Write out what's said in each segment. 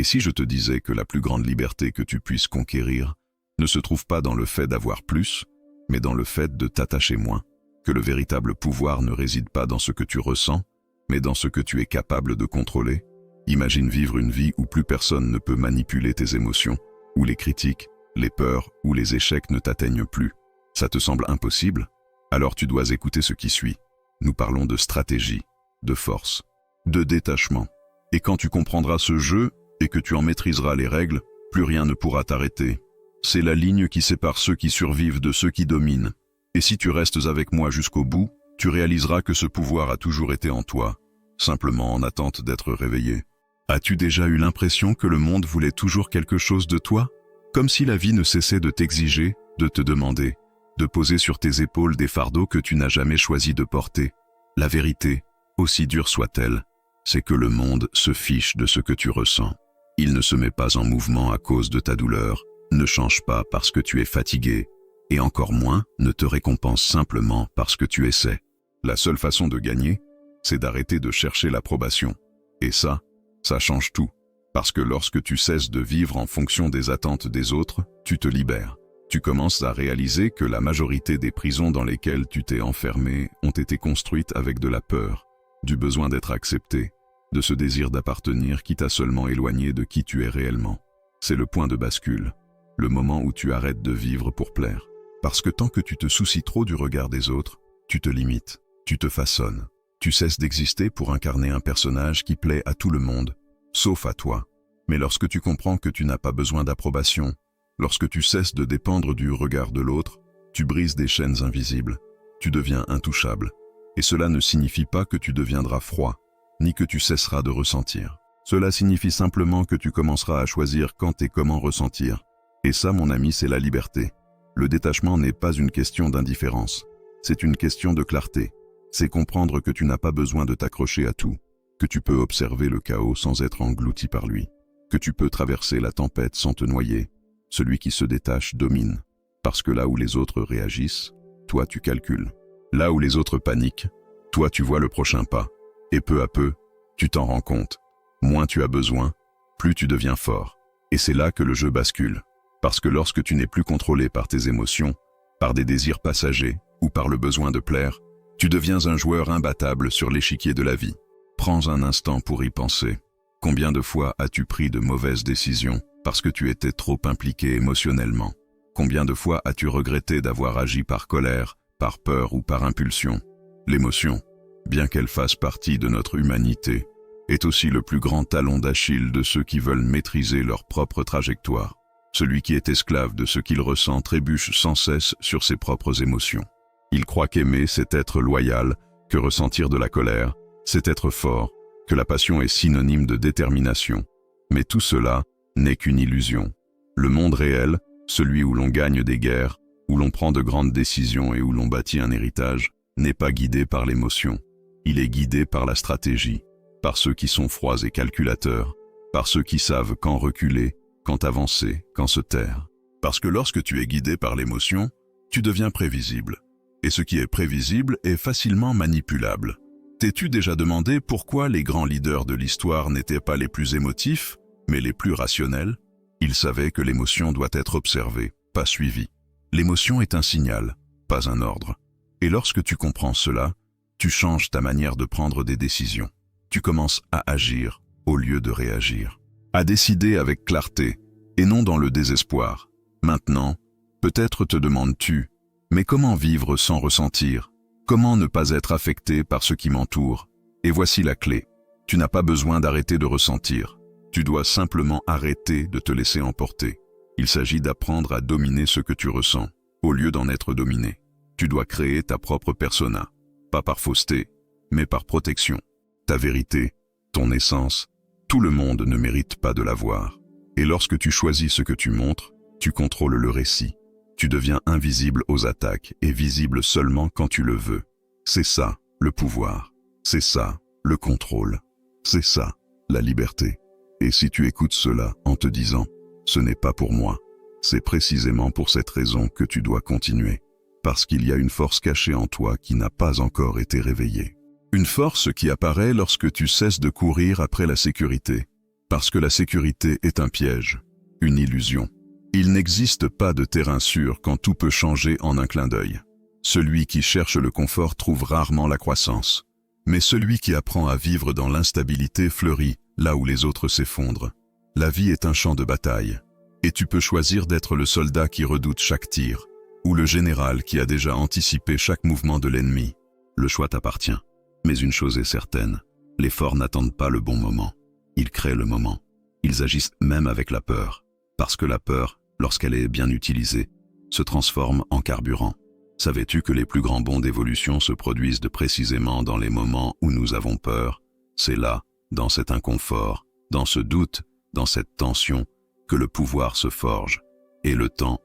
si je te disais que la plus grande liberté que tu puisses conquérir ne se trouve pas dans le fait d'avoir plus, mais dans le fait de t'attacher moins, que le véritable pouvoir ne réside pas dans ce que tu ressens, mais dans ce que tu es capable de contrôler? Imagine vivre une vie où plus personne ne peut manipuler tes émotions, où les critiques, les peurs ou les échecs ne t'atteignent plus. Ça te semble impossible? Alors tu dois écouter ce qui suit. Nous parlons de stratégie, de force, de détachement. Et quand tu comprendras ce jeu et que tu en maîtriseras les règles, plus rien ne pourra t'arrêter. C'est la ligne qui sépare ceux qui survivent de ceux qui dominent. Et si tu restes avec moi jusqu'au bout, tu réaliseras que ce pouvoir a toujours été en toi, simplement en attente d'être réveillé. As-tu déjà eu l'impression que le monde voulait toujours quelque chose de toi? Comme si la vie ne cessait de t'exiger, de te demander, de poser sur tes épaules des fardeaux que tu n'as jamais choisi de porter. La vérité, aussi dure soit-elle, c'est que le monde se fiche de ce que tu ressens. Il ne se met pas en mouvement à cause de ta douleur, ne change pas parce que tu es fatigué, et encore moins ne te récompense simplement parce que tu essaies. La seule façon de gagner, c'est d'arrêter de chercher l'approbation. Et ça change tout. Parce que lorsque tu cesses de vivre en fonction des attentes des autres, tu te libères. Tu commences à réaliser que la majorité des prisons dans lesquelles tu t'es enfermé ont été construites avec de la peur, du besoin d'être accepté, de ce désir d'appartenir qui t'a seulement éloigné de qui tu es réellement. C'est le point de bascule, le moment où tu arrêtes de vivre pour plaire. Parce que tant que tu te soucies trop du regard des autres, tu te limites, tu te façonnes. Tu cesses d'exister pour incarner un personnage qui plaît à tout le monde, sauf à toi. Mais lorsque tu comprends que tu n'as pas besoin d'approbation, lorsque tu cesses de dépendre du regard de l'autre, tu brises des chaînes invisibles, tu deviens intouchable. Et cela ne signifie pas que tu deviendras froid, ni que tu cesseras de ressentir. Cela signifie simplement que tu commenceras à choisir quand et comment ressentir. Et ça, mon ami, c'est la liberté. Le détachement n'est pas une question d'indifférence, c'est une question de clarté. C'est comprendre que tu n'as pas besoin de t'accrocher à tout, que tu peux observer le chaos sans être englouti par lui, que tu peux traverser la tempête sans te noyer. Celui qui se détache domine, parce que là où les autres réagissent, toi tu calcules. Là où les autres paniquent, toi tu vois le prochain pas. Et peu à peu, tu t'en rends compte. Moins tu as besoin, plus tu deviens fort. Et c'est là que le jeu bascule. Parce que lorsque tu n'es plus contrôlé par tes émotions, par des désirs passagers ou par le besoin de plaire, tu deviens un joueur imbattable sur l'échiquier de la vie. Prends un instant pour y penser. Combien de fois as-tu pris de mauvaises décisions parce que tu étais trop impliqué émotionnellement? Combien de fois as-tu regretté d'avoir agi par colère, par peur ou par impulsion? L'émotion, bien qu'elle fasse partie de notre humanité, est aussi le plus grand talon d'Achille de ceux qui veulent maîtriser leur propre trajectoire. Celui qui est esclave de ce qu'il ressent trébuche sans cesse sur ses propres émotions. Il croit qu'aimer, c'est être loyal, que ressentir de la colère, c'est être fort, que la passion est synonyme de détermination. Mais tout cela n'est qu'une illusion. Le monde réel, celui où l'on gagne des guerres, où l'on prend de grandes décisions et où l'on bâtit un héritage, n'est pas guidé par l'émotion. Il est guidé par la stratégie, par ceux qui sont froids et calculateurs, par ceux qui savent quand reculer, quand avancer, quand se taire. Parce que lorsque tu es guidé par l'émotion, tu deviens prévisible. Et ce qui est prévisible est facilement manipulable. T'es-tu déjà demandé pourquoi les grands leaders de l'histoire n'étaient pas les plus émotifs, mais les plus rationnels? Ils savaient que l'émotion doit être observée, pas suivie. L'émotion est un signal, pas un ordre. Et lorsque tu comprends cela, tu changes ta manière de prendre des décisions. Tu commences à agir au lieu de réagir. À décider avec clarté, et non dans le désespoir. Maintenant, peut-être te demandes-tu, mais comment vivre sans ressentir? Comment ne pas être affecté par ce qui m'entoure? Et voici la clé. Tu n'as pas besoin d'arrêter de ressentir. Tu dois simplement arrêter de te laisser emporter. Il s'agit d'apprendre à dominer ce que tu ressens, au lieu d'en être dominé. Tu dois créer ta propre persona, pas par fausseté, mais par protection. Ta vérité, ton essence, tout le monde ne mérite pas de la voir. Et lorsque tu choisis ce que tu montres, tu contrôles le récit. Tu deviens invisible aux attaques et visible seulement quand tu le veux. C'est ça, le pouvoir. C'est ça, le contrôle. C'est ça, la liberté. Et si tu écoutes cela en te disant « ce n'est pas pour moi », c'est précisément pour cette raison que tu dois continuer. Parce qu'il y a une force cachée en toi qui n'a pas encore été réveillée. Une force qui apparaît lorsque tu cesses de courir après la sécurité. Parce que la sécurité est un piège, une illusion. Il n'existe pas de terrain sûr quand tout peut changer en un clin d'œil. Celui qui cherche le confort trouve rarement la croissance. Mais celui qui apprend à vivre dans l'instabilité fleurit là où les autres s'effondrent. La vie est un champ de bataille. Et tu peux choisir d'être le soldat qui redoute chaque tir, ou le général qui a déjà anticipé chaque mouvement de l'ennemi. Le choix t'appartient. Mais une chose est certaine, les forts n'attendent pas le bon moment. Ils créent le moment. Ils agissent même avec la peur. Parce que la peur, lorsqu'elle est bien utilisée, se transforme en carburant. Savais-tu que les plus grands bonds d'évolution se produisent précisément dans les moments où nous avons peur? C'est là, dans cet inconfort, dans ce doute, dans cette tension, que le pouvoir se forge. Et le temps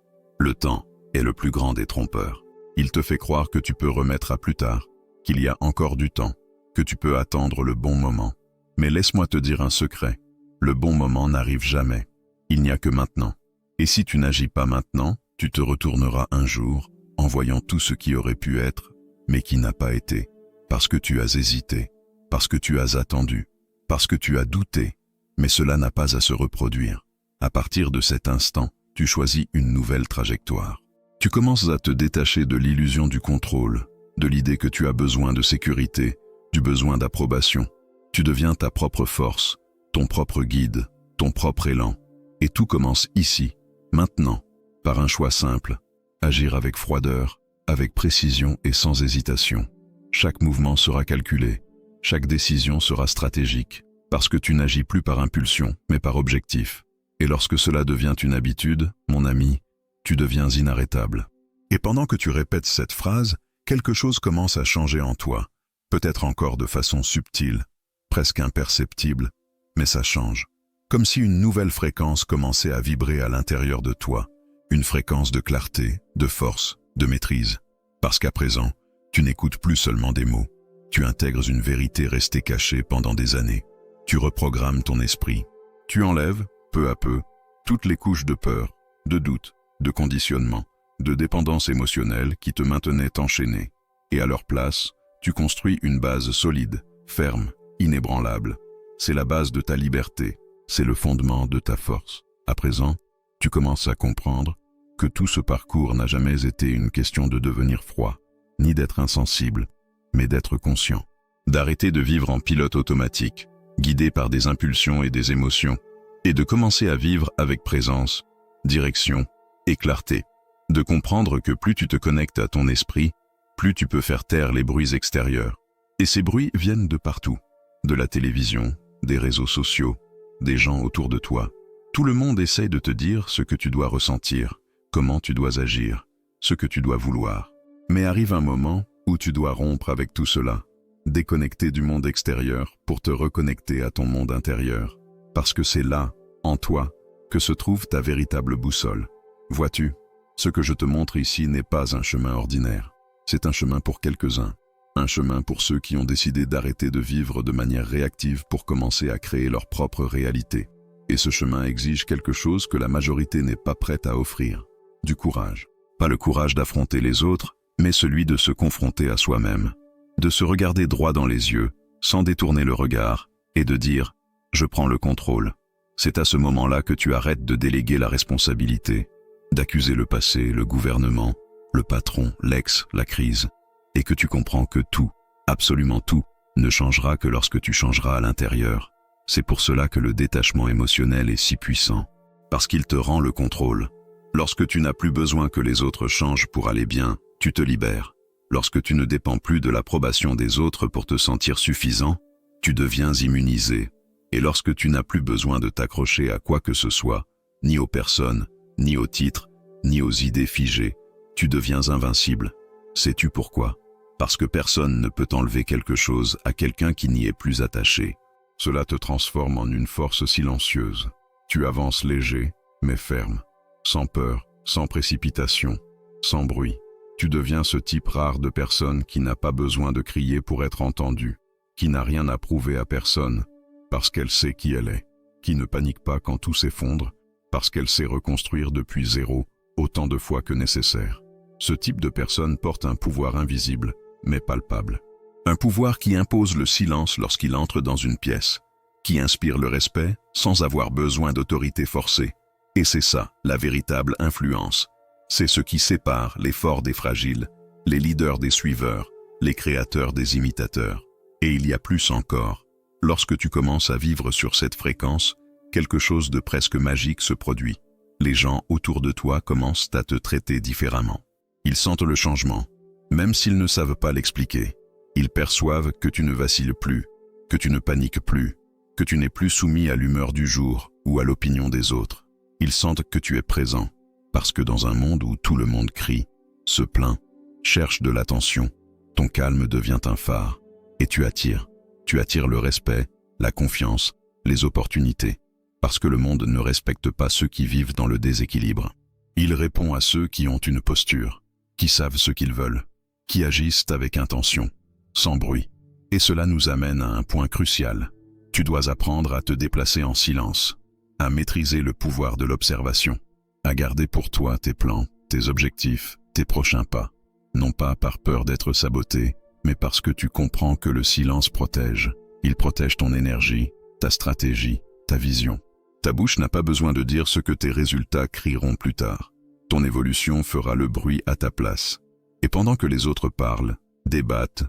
est le plus grand des trompeurs. Il te fait croire que tu peux remettre à plus tard, qu'il y a encore du temps, que tu peux attendre le bon moment. Mais laisse-moi te dire un secret, le bon moment n'arrive jamais. Il n'y a que maintenant. Et si tu n'agis pas maintenant, tu te retourneras un jour, en voyant tout ce qui aurait pu être, mais qui n'a pas été, parce que tu as hésité, parce que tu as attendu, parce que tu as douté, mais cela n'a pas à se reproduire. À partir de cet instant, tu choisis une nouvelle trajectoire. Tu commences à te détacher de l'illusion du contrôle, de l'idée que tu as besoin de sécurité, du besoin d'approbation. Tu deviens ta propre force, ton propre guide, ton propre élan. Et tout commence ici, maintenant, par un choix simple. Agir avec froideur, avec précision et sans hésitation. Chaque mouvement sera calculé, chaque décision sera stratégique, parce que tu n'agis plus par impulsion, mais par objectif. Et lorsque cela devient une habitude, mon ami, tu deviens inarrêtable. Et pendant que tu répètes cette phrase, quelque chose commence à changer en toi, peut-être encore de façon subtile, presque imperceptible, mais ça change. Comme si une nouvelle fréquence commençait à vibrer à l'intérieur de toi, une fréquence de clarté, de force, de maîtrise. Parce qu'à présent, tu n'écoutes plus seulement des mots, tu intègres une vérité restée cachée pendant des années. Tu reprogrammes ton esprit. Tu enlèves, peu à peu, toutes les couches de peur, de doute, de conditionnement, de dépendance émotionnelle qui te maintenaient enchaîné. Et à leur place, tu construis une base solide, ferme, inébranlable. C'est la base de ta liberté, c'est le fondement de ta force. À présent, tu commences à comprendre que tout ce parcours n'a jamais été une question de devenir froid, ni d'être insensible, mais d'être conscient. D'arrêter de vivre en pilote automatique, guidé par des impulsions et des émotions, et de commencer à vivre avec présence, direction et clarté. De comprendre que plus tu te connectes à ton esprit, plus tu peux faire taire les bruits extérieurs. Et ces bruits viennent de partout, de la télévision, des réseaux sociaux, des gens autour de toi. Tout le monde essaye de te dire ce que tu dois ressentir, comment tu dois agir, ce que tu dois vouloir. Mais arrive un moment où tu dois rompre avec tout cela, déconnecter du monde extérieur pour te reconnecter à ton monde intérieur. Parce que c'est là, en toi, que se trouve ta véritable boussole. Vois-tu, ce que je te montre ici n'est pas un chemin ordinaire. C'est un chemin pour quelques-uns. Un chemin pour ceux qui ont décidé d'arrêter de vivre de manière réactive pour commencer à créer leur propre réalité. Et ce chemin exige quelque chose que la majorité n'est pas prête à offrir. Du courage. Pas le courage d'affronter les autres, mais celui de se confronter à soi-même. De se regarder droit dans les yeux, sans détourner le regard, et de dire « je prends le contrôle ». C'est à ce moment-là que tu arrêtes de déléguer la responsabilité, d'accuser le passé, le gouvernement, le patron, l'ex, la crise, et que tu comprends que tout, absolument tout, ne changera que lorsque tu changeras à l'intérieur. C'est pour cela que le détachement émotionnel est si puissant, parce qu'il te rend le contrôle. Lorsque tu n'as plus besoin que les autres changent pour aller bien, tu te libères. Lorsque tu ne dépends plus de l'approbation des autres pour te sentir suffisant, tu deviens immunisé. Et lorsque tu n'as plus besoin de t'accrocher à quoi que ce soit, ni aux personnes, ni aux titres, ni aux idées figées, tu deviens invincible. Sais-tu pourquoi? Parce que personne ne peut enlever quelque chose à quelqu'un qui n'y est plus attaché. Cela te transforme en une force silencieuse. Tu avances léger, mais ferme, sans peur, sans précipitation, sans bruit. Tu deviens ce type rare de personne qui n'a pas besoin de crier pour être entendue, qui n'a rien à prouver à personne, parce qu'elle sait qui elle est, qui ne panique pas quand tout s'effondre, parce qu'elle sait reconstruire depuis zéro, autant de fois que nécessaire. Ce type de personne porte un pouvoir invisible, mais palpable. Un pouvoir qui impose le silence lorsqu'il entre dans une pièce, qui inspire le respect sans avoir besoin d'autorité forcée. Et c'est ça, la véritable influence. C'est ce qui sépare les forts des fragiles, les leaders des suiveurs, les créateurs des imitateurs. Et il y a plus encore. Lorsque tu commences à vivre sur cette fréquence, quelque chose de presque magique se produit. Les gens autour de toi commencent à te traiter différemment. Ils sentent le changement, même s'ils ne savent pas l'expliquer. Ils perçoivent que tu ne vacilles plus, que tu ne paniques plus, que tu n'es plus soumis à l'humeur du jour ou à l'opinion des autres. Ils sentent que tu es présent, parce que dans un monde où tout le monde crie, se plaint, cherche de l'attention, ton calme devient un phare, et tu attires le respect, la confiance, les opportunités, parce que le monde ne respecte pas ceux qui vivent dans le déséquilibre. Il répond à ceux qui ont une posture, qui savent ce qu'ils veulent, qui agissent avec intention, sans bruit. Et cela nous amène à un point crucial. Tu dois apprendre à te déplacer en silence, à maîtriser le pouvoir de l'observation, à garder pour toi tes plans, tes objectifs, tes prochains pas, non pas par peur d'être saboté, mais parce que tu comprends que le silence protège. Il protège ton énergie, ta stratégie, ta vision. Ta bouche n'a pas besoin de dire ce que tes résultats crieront plus tard. Ton évolution fera le bruit à ta place. Et pendant que les autres parlent, débattent,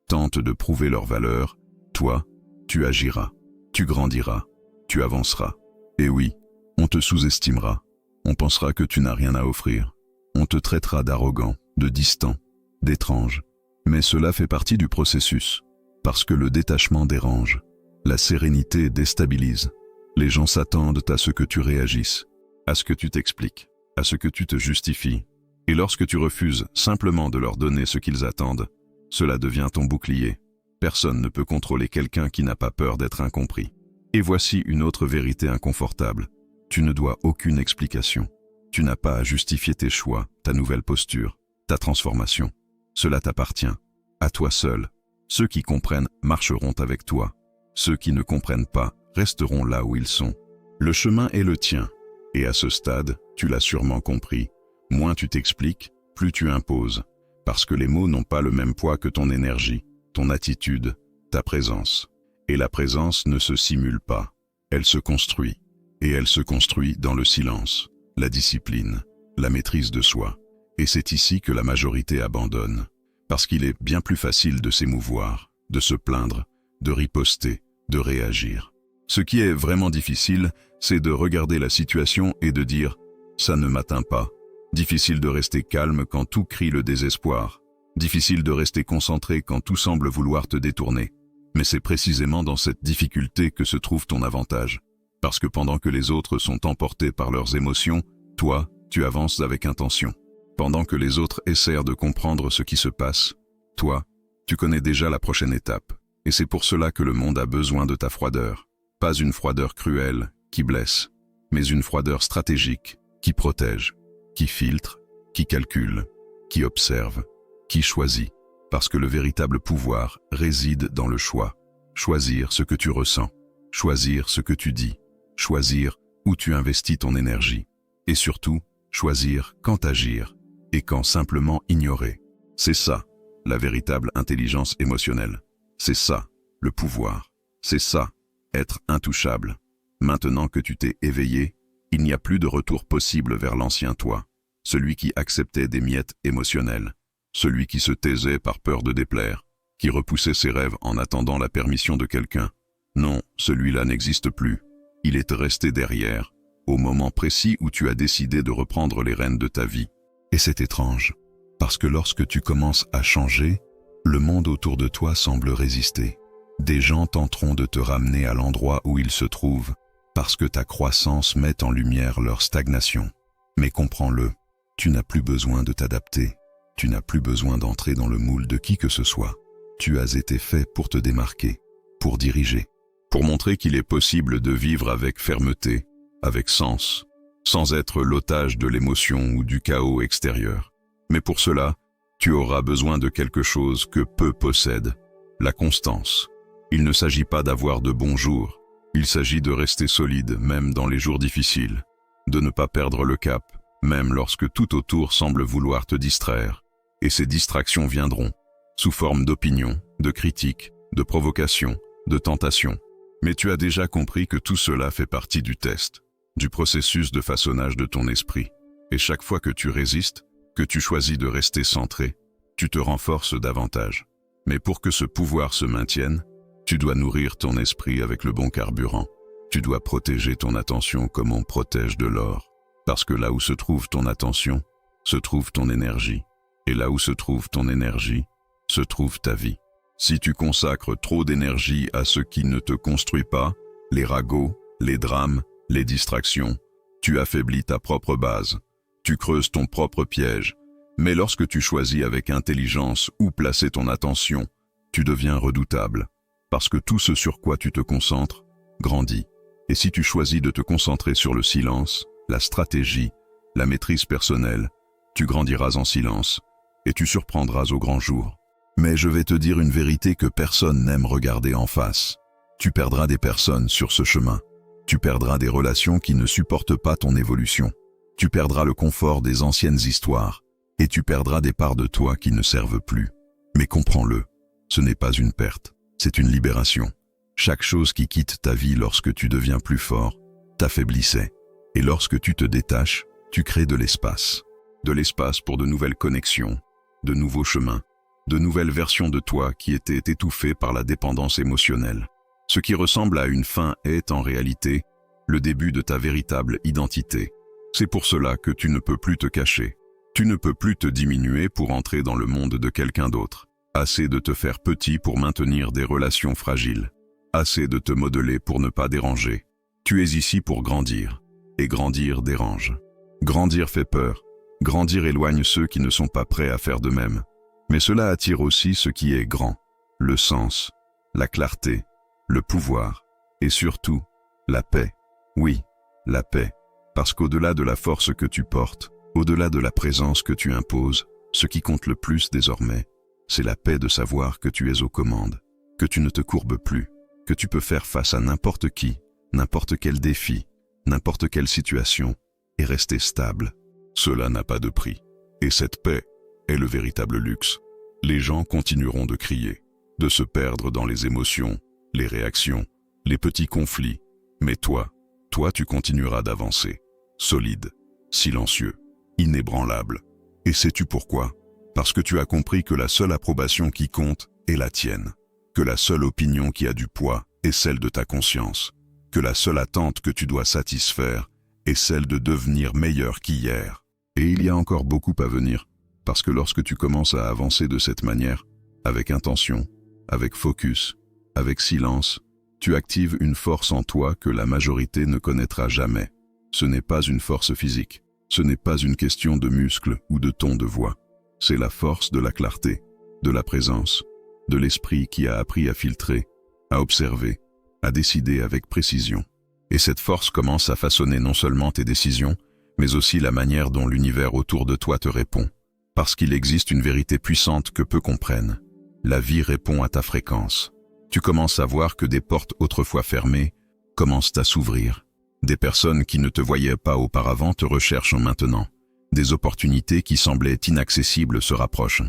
tentent de prouver leur valeur, toi, tu agiras, tu grandiras, tu avanceras. Et oui, on te sous-estimera, on pensera que tu n'as rien à offrir, on te traitera d'arrogant, de distant, d'étrange. Mais cela fait partie du processus, parce que le détachement dérange, la sérénité déstabilise. Les gens s'attendent à ce que tu réagisses, à ce que tu t'expliques, à ce que tu te justifies. Et lorsque tu refuses simplement de leur donner ce qu'ils attendent, cela devient ton bouclier. Personne ne peut contrôler quelqu'un qui n'a pas peur d'être incompris. Et voici une autre vérité inconfortable. Tu ne dois aucune explication. Tu n'as pas à justifier tes choix, ta nouvelle posture, ta transformation. Cela t'appartient, à toi seul. Ceux qui comprennent marcheront avec toi. Ceux qui ne comprennent pas resteront là où ils sont. Le chemin est le tien. Et à ce stade, tu l'as sûrement compris. Moins tu t'expliques, plus tu imposes. Parce que les mots n'ont pas le même poids que ton énergie, ton attitude, ta présence. Et la présence ne se simule pas. Elle se construit. Et elle se construit dans le silence, la discipline, la maîtrise de soi. Et c'est ici que la majorité abandonne. Parce qu'il est bien plus facile de s'émouvoir, de se plaindre, de riposter, de réagir. Ce qui est vraiment difficile, c'est de regarder la situation et de dire « ça ne m'atteint pas ». Difficile de rester calme quand tout crie le désespoir. Difficile de rester concentré quand tout semble vouloir te détourner. Mais c'est précisément dans cette difficulté que se trouve ton avantage. Parce que pendant que les autres sont emportés par leurs émotions, toi, tu avances avec intention. Pendant que les autres essaient de comprendre ce qui se passe, toi, tu connais déjà la prochaine étape. Et c'est pour cela que le monde a besoin de ta froideur. Pas une froideur cruelle, qui blesse, mais une froideur stratégique, qui protège, qui filtre, qui calcule, qui observe, qui choisit. Parce que le véritable pouvoir réside dans le choix. Choisir ce que tu ressens, choisir ce que tu dis, choisir où tu investis ton énergie. Et surtout, choisir quand agir et quand simplement ignorer. C'est ça, la véritable intelligence émotionnelle. C'est ça, le pouvoir. C'est ça, être intouchable. Maintenant que tu t'es éveillé, il n'y a plus de retour possible vers l'ancien toi, celui qui acceptait des miettes émotionnelles, celui qui se taisait par peur de déplaire, qui repoussait ses rêves en attendant la permission de quelqu'un. Non, celui-là n'existe plus. Il est resté derrière, au moment précis où tu as décidé de reprendre les rênes de ta vie. Et c'est étrange, parce que lorsque tu commences à changer, le monde autour de toi semble résister. Des gens tenteront de te ramener à l'endroit où ils se trouvent, parce que ta croissance met en lumière leur stagnation. Mais comprends-le, tu n'as plus besoin de t'adapter, tu n'as plus besoin d'entrer dans le moule de qui que ce soit. Tu as été fait pour te démarquer, pour diriger, pour montrer qu'il est possible de vivre avec fermeté, avec sens, sans être l'otage de l'émotion ou du chaos extérieur. Mais pour cela, tu auras besoin de quelque chose que peu possèdent, la constance. Il ne s'agit pas d'avoir de bons jours, il s'agit de rester solide même dans les jours difficiles, de ne pas perdre le cap, même lorsque tout autour semble vouloir te distraire. Et ces distractions viendront, sous forme d'opinions, de critiques, de provocations, de tentations. Mais tu as déjà compris que tout cela fait partie du test, du processus de façonnage de ton esprit. Et chaque fois que tu résistes, que tu choisis de rester centré, tu te renforces davantage. Mais pour que ce pouvoir se maintienne, tu dois nourrir ton esprit avec le bon carburant. Tu dois protéger ton attention comme on protège de l'or. Parce que là où se trouve ton attention, se trouve ton énergie. Et là où se trouve ton énergie, se trouve ta vie. Si tu consacres trop d'énergie à ce qui ne te construit pas, les ragots, les drames, les distractions, tu affaiblis ta propre base. Tu creuses ton propre piège. Mais lorsque tu choisis avec intelligence où placer ton attention, tu deviens redoutable. Parce que tout ce sur quoi tu te concentres grandit. Et si tu choisis de te concentrer sur le silence, la stratégie, la maîtrise personnelle, tu grandiras en silence et tu surprendras au grand jour. Mais je vais te dire une vérité que personne n'aime regarder en face. Tu perdras des personnes sur ce chemin. Tu perdras des relations qui ne supportent pas ton évolution. Tu perdras le confort des anciennes histoires. Et tu perdras des parts de toi qui ne servent plus. Mais comprends-le, ce n'est pas une perte, c'est une libération. Chaque chose qui quitte ta vie lorsque tu deviens plus fort, t'affaiblissait. Et lorsque tu te détaches, tu crées de l'espace. De l'espace pour de nouvelles connexions, de nouveaux chemins, de nouvelles versions de toi qui étaient étouffées par la dépendance émotionnelle. Ce qui ressemble à une fin est en réalité le début de ta véritable identité. C'est pour cela que tu ne peux plus te cacher. Tu ne peux plus te diminuer pour entrer dans le monde de quelqu'un d'autre. Assez de te faire petit pour maintenir des relations fragiles. Assez de te modeler pour ne pas déranger. Tu es ici pour grandir. Et grandir dérange. Grandir fait peur. Grandir éloigne ceux qui ne sont pas prêts à faire de même. Mais cela attire aussi ce qui est grand. Le sens, la clarté, le pouvoir. Et surtout, la paix. Oui, la paix. Parce qu'au-delà de la force que tu portes, au-delà de la présence que tu imposes, ce qui compte le plus désormais, c'est la paix de savoir que tu es aux commandes, que tu ne te courbes plus, que tu peux faire face à n'importe qui, n'importe quel défi, n'importe quelle situation, et rester stable. Cela n'a pas de prix. Et cette paix est le véritable luxe. Les gens continueront de crier, de se perdre dans les émotions, les réactions, les petits conflits. Mais toi tu continueras d'avancer, solide, silencieux, inébranlable. Et sais-tu pourquoi? Parce que tu as compris que la seule approbation qui compte est la tienne, que la seule opinion qui a du poids est celle de ta conscience, que la seule attente que tu dois satisfaire est celle de devenir meilleur qu'hier. Et il y a encore beaucoup à venir, parce que lorsque tu commences à avancer de cette manière, avec intention, avec focus, avec silence, tu actives une force en toi que la majorité ne connaîtra jamais. Ce n'est pas une force physique, ce n'est pas une question de muscles ou de ton de voix. C'est la force de la clarté, de la présence, de l'esprit qui a appris à filtrer, à observer, à décider avec précision. Et cette force commence à façonner non seulement tes décisions, mais aussi la manière dont l'univers autour de toi te répond. Parce qu'il existe une vérité puissante que peu comprennent. La vie répond à ta fréquence. Tu commences à voir que des portes autrefois fermées commencent à s'ouvrir. Des personnes qui ne te voyaient pas auparavant te recherchent maintenant. Des opportunités qui semblaient inaccessibles se rapprochent.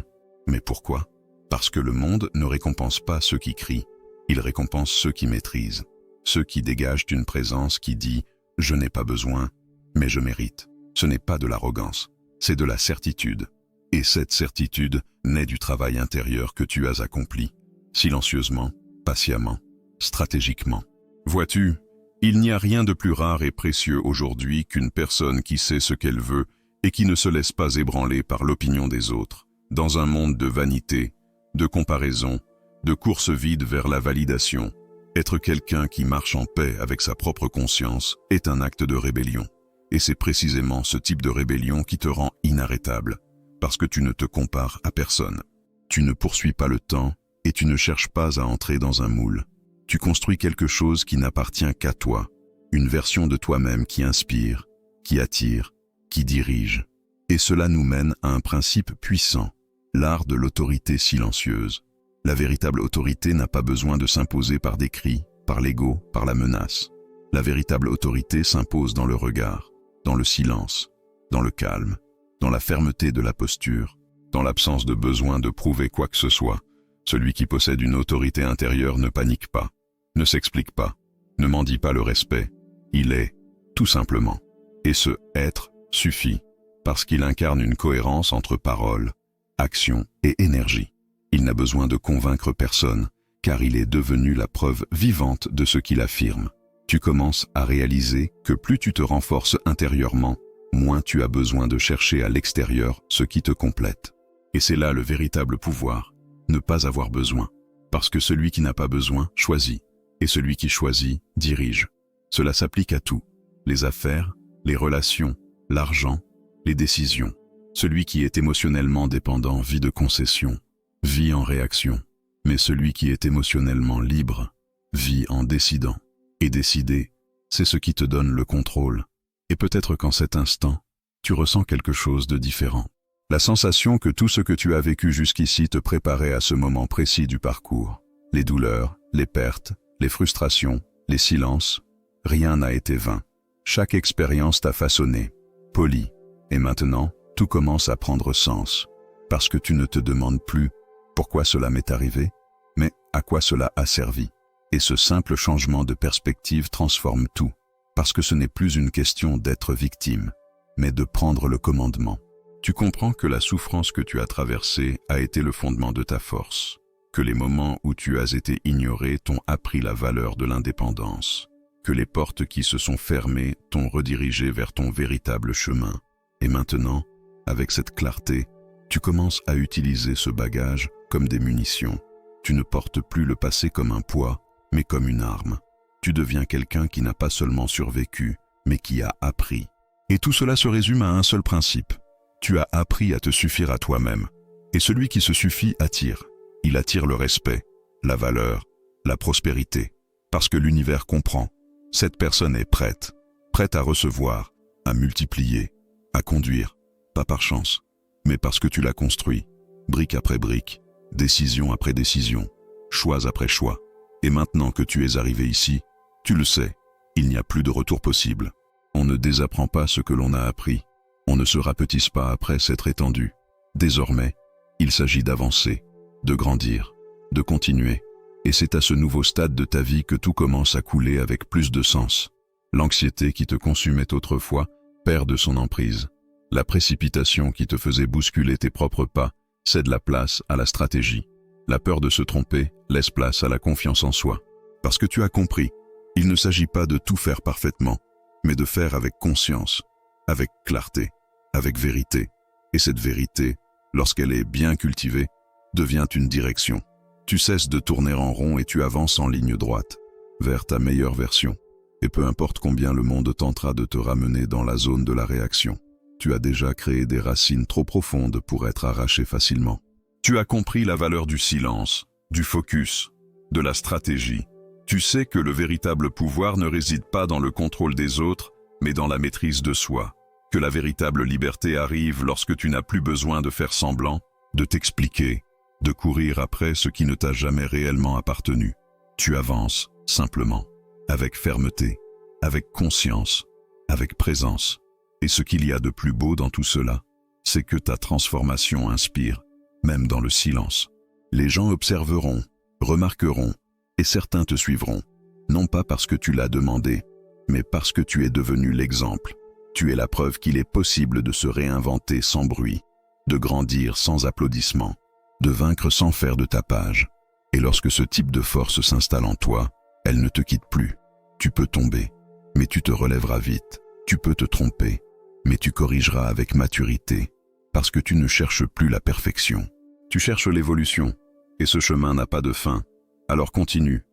Mais pourquoi? Parce que le monde ne récompense pas ceux qui crient. Il récompense ceux qui maîtrisent. Ceux qui dégagent une présence qui dit « je n'ai pas besoin, mais je mérite ». Ce n'est pas de l'arrogance, c'est de la certitude. Et cette certitude naît du travail intérieur que tu as accompli, silencieusement, patiemment, stratégiquement. Vois-tu, il n'y a rien de plus rare et précieux aujourd'hui qu'une personne qui sait ce qu'elle veut et qui ne se laisse pas ébranler par l'opinion des autres, dans un monde de vanité, de comparaison, de course vide vers la validation. Être quelqu'un qui marche en paix avec sa propre conscience est un acte de rébellion. Et c'est précisément ce type de rébellion qui te rend inarrêtable, parce que tu ne te compares à personne. Tu ne poursuis pas le temps et tu ne cherches pas à entrer dans un moule. Tu construis quelque chose qui n'appartient qu'à toi, une version de toi-même qui inspire, qui attire, qui dirige. Et cela nous mène à un principe puissant, l'art de l'autorité silencieuse. La véritable autorité n'a pas besoin de s'imposer par des cris, par l'ego, par la menace. La véritable autorité s'impose dans le regard, dans le silence, dans le calme, dans la fermeté de la posture, dans l'absence de besoin de prouver quoi que ce soit. Celui qui possède une autorité intérieure ne panique pas, ne s'explique pas, ne mendie pas le respect, il est, tout simplement. Et ce être suffit, parce qu'il incarne une cohérence entre parole, action et énergie. Il n'a besoin de convaincre personne, car il est devenu la preuve vivante de ce qu'il affirme. Tu commences à réaliser que plus tu te renforces intérieurement, moins tu as besoin de chercher à l'extérieur ce qui te complète. Et c'est là le véritable pouvoir, ne pas avoir besoin. Parce que celui qui n'a pas besoin choisit, et celui qui choisit dirige. Cela s'applique à tout, les affaires, les relations, l'argent, les décisions. Celui qui est émotionnellement dépendant vit de concessions, vit en réaction. Mais celui qui est émotionnellement libre vit en décidant. Et décider, c'est ce qui te donne le contrôle. Et peut-être qu'en cet instant, tu ressens quelque chose de différent. La sensation que tout ce que tu as vécu jusqu'ici te préparait à ce moment précis du parcours. Les douleurs, les pertes, les frustrations, les silences, rien n'a été vain. Chaque expérience t'a façonné, poli. Et maintenant, tout commence à prendre sens. Parce que tu ne te demandes plus pourquoi cela m'est arrivé, mais à quoi cela a servi. Et ce simple changement de perspective transforme tout. Parce que ce n'est plus une question d'être victime, mais de prendre le commandement. Tu comprends que la souffrance que tu as traversée a été le fondement de ta force, que les moments où tu as été ignoré t'ont appris la valeur de l'indépendance, que les portes qui se sont fermées t'ont redirigé vers ton véritable chemin. Et maintenant, avec cette clarté, tu commences à utiliser ce bagage comme des munitions. Tu ne portes plus le passé comme un poids, mais comme une arme. Tu deviens quelqu'un qui n'a pas seulement survécu, mais qui a appris. Et tout cela se résume à un seul principe. Tu as appris à te suffire à toi-même. Et celui qui se suffit attire. Il attire le respect, la valeur, la prospérité. Parce que l'univers comprend. Cette personne est prête. Prête à recevoir, à multiplier, à conduire. Pas par chance, mais parce que tu l'as construit. Brique après brique, décision après décision, choix après choix. Et maintenant que tu es arrivé ici, tu le sais, il n'y a plus de retour possible. On ne désapprend pas ce que l'on a appris. On ne se rapetisse pas après s'être étendu. Désormais, il s'agit d'avancer, de grandir, de continuer. Et c'est à ce nouveau stade de ta vie que tout commence à couler avec plus de sens. L'anxiété qui te consumait autrefois perd de son emprise. La précipitation qui te faisait bousculer tes propres pas cède la place à la stratégie. La peur de se tromper laisse place à la confiance en soi. Parce que tu as compris, il ne s'agit pas de tout faire parfaitement, mais de faire avec conscience, avec clarté, avec vérité. Et cette vérité, lorsqu'elle est bien cultivée, devient une direction. Tu cesses de tourner en rond et tu avances en ligne droite, vers ta meilleure version. Et peu importe combien le monde tentera de te ramener dans la zone de la réaction, tu as déjà créé des racines trop profondes pour être arraché facilement. Tu as compris la valeur du silence, du focus, de la stratégie. Tu sais que le véritable pouvoir ne réside pas dans le contrôle des autres, mais dans la maîtrise de soi. Que la véritable liberté arrive lorsque tu n'as plus besoin de faire semblant, de t'expliquer, de courir après ce qui ne t'a jamais réellement appartenu. Tu avances, simplement, avec fermeté, avec conscience, avec présence. Et ce qu'il y a de plus beau dans tout cela, c'est que ta transformation inspire, même dans le silence. Les gens observeront, remarqueront, et certains te suivront, non pas parce que tu l'as demandé, mais parce que tu es devenu l'exemple. Tu es la preuve qu'il est possible de se réinventer sans bruit, de grandir sans applaudissements, de vaincre sans faire de tapage. Et lorsque ce type de force s'installe en toi, elle ne te quitte plus. Tu peux tomber, mais tu te relèveras vite. Tu peux te tromper, mais tu corrigeras avec maturité, parce que tu ne cherches plus la perfection. Tu cherches l'évolution, et ce chemin n'a pas de fin. Alors continue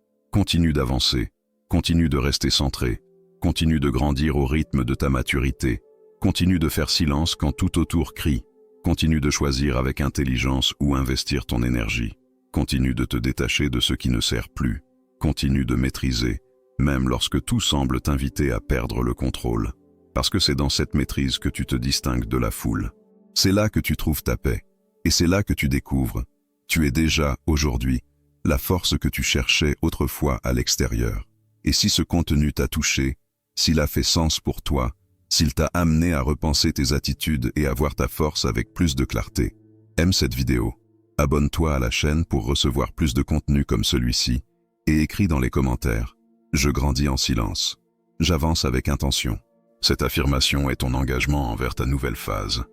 d'avancer, continue de rester centré, continue de grandir au rythme de ta maturité, continue de faire silence quand tout autour crie, continue de choisir avec intelligence où investir ton énergie, continue de te détacher de ce qui ne sert plus, continue de maîtriser, même lorsque tout semble t'inviter à perdre le contrôle, parce que c'est dans cette maîtrise que tu te distingues de la foule. C'est là que tu trouves ta paix, et c'est là que tu découvres. Tu es déjà, aujourd'hui, la force que tu cherchais autrefois à l'extérieur. Et si ce contenu t'a touché, s'il a fait sens pour toi, s'il t'a amené à repenser tes attitudes et à voir ta force avec plus de clarté, aime cette vidéo. Abonne-toi à la chaîne pour recevoir plus de contenu comme celui-ci, Et écris dans les commentaires « Je grandis en silence. J'avance avec intention ». Cette affirmation est ton engagement envers ta nouvelle phase.